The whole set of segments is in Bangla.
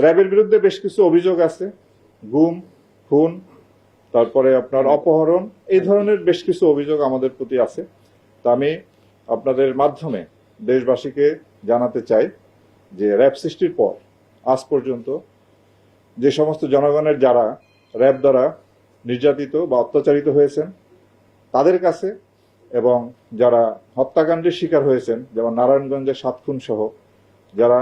র্যাবের বিরুদ্ধে বেশ কিছু অভিযোগ আছে, গুম, খুন, তারপরে আপনার অপহরণ, এই ধরনের বেশ কিছু অভিযোগ আমাদের প্রতি আছে। তা আমি আপনাদের মাধ্যমে দেশবাসীকে জানাতে চাই যে র্যাব সৃষ্টির পর আজ পর্যন্ত যে সমস্ত জনগণের যারা র্যাব দ্বারা নির্যাতিত বা অত্যাচারিত হয়েছেন তাদের কাছে, এবং যারা হত্যাকাণ্ডের শিকার হয়েছেন, যেমন নারায়ণগঞ্জের 7 খুন সহ যারা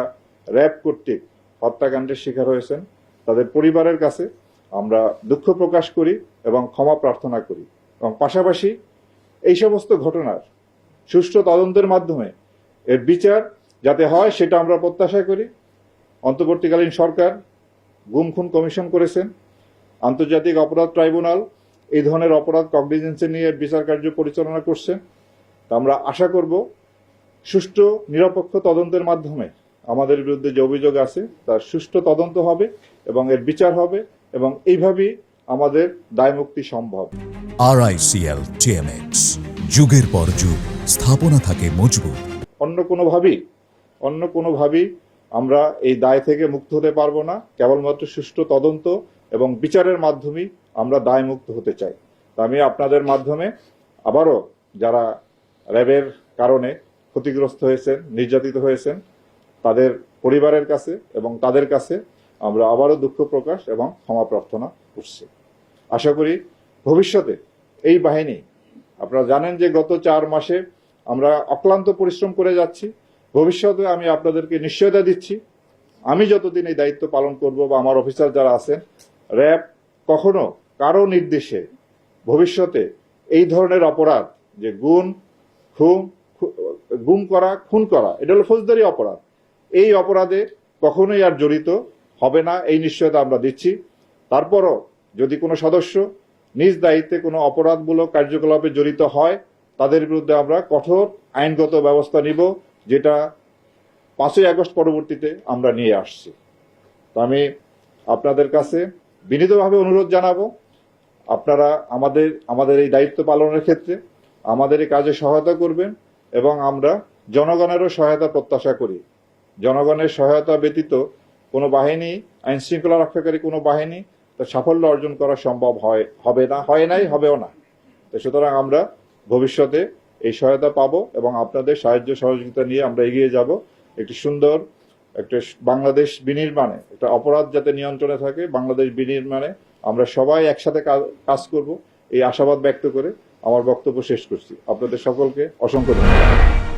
র্যাব কর্তৃক হত্যাকাণ্ডের শিকার হয়েছেন তাদের পরিবারের কাছে আমরা দুঃখ প্রকাশ করি এবং ক্ষমা প্রার্থনা করি, এবং পাশাপাশি এই সমস্ত ঘটনার সুষ্ঠু তদন্তের মাধ্যমে এর বিচার যাতে হয় সেটা আমরা প্রত্যাশা করি। অন্তর্বর্তীকালীন সরকার গুম খুন কমিশন করেছেন, আন্তর্জাতিক অপরাধ ট্রাইব্যুনাল এই ধরনের অপরাধ কগনিজেন্সে নিয়ে বিচার কার্য পরিচালনা করছেন। তা আমরা আশা করব সুষ্ঠু নিরপেক্ষ তদন্তের মাধ্যমে আমাদের বিরুদ্ধে যে অভিযোগ আছে তার সুষ্ঠু তদন্ত হবে এবং এর বিচার হবে, এবং এইভাবেই আমাদের দায়মুক্তি সম্ভব। RICL TMX, যুগের পর যুগ স্থাপনা থাকে মজবুত। অন্য কোনোভাবেই আমরা এই দায় থেকে মুক্ত হতে পারবো না। কেবলমাত্র সুষ্ঠু তদন্ত এবং বিচারের মাধ্যমেই আমরা দায় মুক্ত হতে চাই। তা আমি আপনাদের মাধ্যমে আবারও যারা র্যাবের কারণে ক্ষতিগ্রস্ত হয়েছেন, নির্যাতিত হয়েছেন তাদের পরিবারের কাছে এবং তাদের কাছে আমরা আবারও দুঃখ প্রকাশ এবং ক্ষমা প্রার্থনা করছি। আশা করি ভবিষ্যতে এই বাহিনী, আপনারা জানেন যে গত 4 মাসে আমরা অক্লান্ত পরিশ্রম করে যাচ্ছি। ভবিষ্যতে আমি আপনাদেরকে নিশ্চয়তা দিচ্ছি, আমি যতদিন এই দায়িত্ব পালন করব বা আমার অফিসার যারা আছেন, র্যাব কখনো কারো নির্দেশে ভবিষ্যতে এই ধরনের অপরাধ, যে গুম করা, খুন করা, এটা হলো ফৌজদারি অপরাধ, এই অপরাধে কখনোই আর জড়িত হবে না, এই নিশ্চয়তা আমরা দিচ্ছি। তারপরও যদি কোনো সদস্য নিজ দায়িত্বে কোনো অপরাধমূলক কার্যকলাপে জড়িত হয় তাদের বিরুদ্ধে আমরা কঠোর আইনগত ব্যবস্থা নিব, যেটা 5ই আগস্ট পরবর্তীতে আমরা নিয়ে আসছি। তো আমি আপনাদের কাছে বিনীতভাবে অনুরোধ জানাবো, আপনারা আমাদের এই দায়িত্ব পালনের ক্ষেত্রে আমাদের এই কাজে সহায়তা করবেন, এবং আমরা জনগণেরও সহায়তা প্রত্যাশা করি। জনগণের সহায়তা ব্যতীত কোনো বাহিনী, আইন শৃঙ্খলা রক্ষাকারী কোনো বাহিনী তার সাফল্য অর্জন করা সম্ভব হবে না, হয় নাই, হবেও না। তো সুতরাং আমরা ভবিষ্যতে এই সহায়তা পাবো এবং আপনাদের সাহায্য সহযোগিতা নিয়ে আমরা এগিয়ে যাব একটি সুন্দর একটা বাংলাদেশ বিনির্মাণে, একটা অপরাধ যাতে নিয়ন্ত্রণে থাকে, বাংলাদেশ বিনির্মাণে আমরা সবাই একসাথে কাজ করব, এই আশাবাদ ব্যক্ত করে আমার বক্তব্য শেষ করছি। আপনাদের সকলকে অসংখ্য ধন্যবাদ।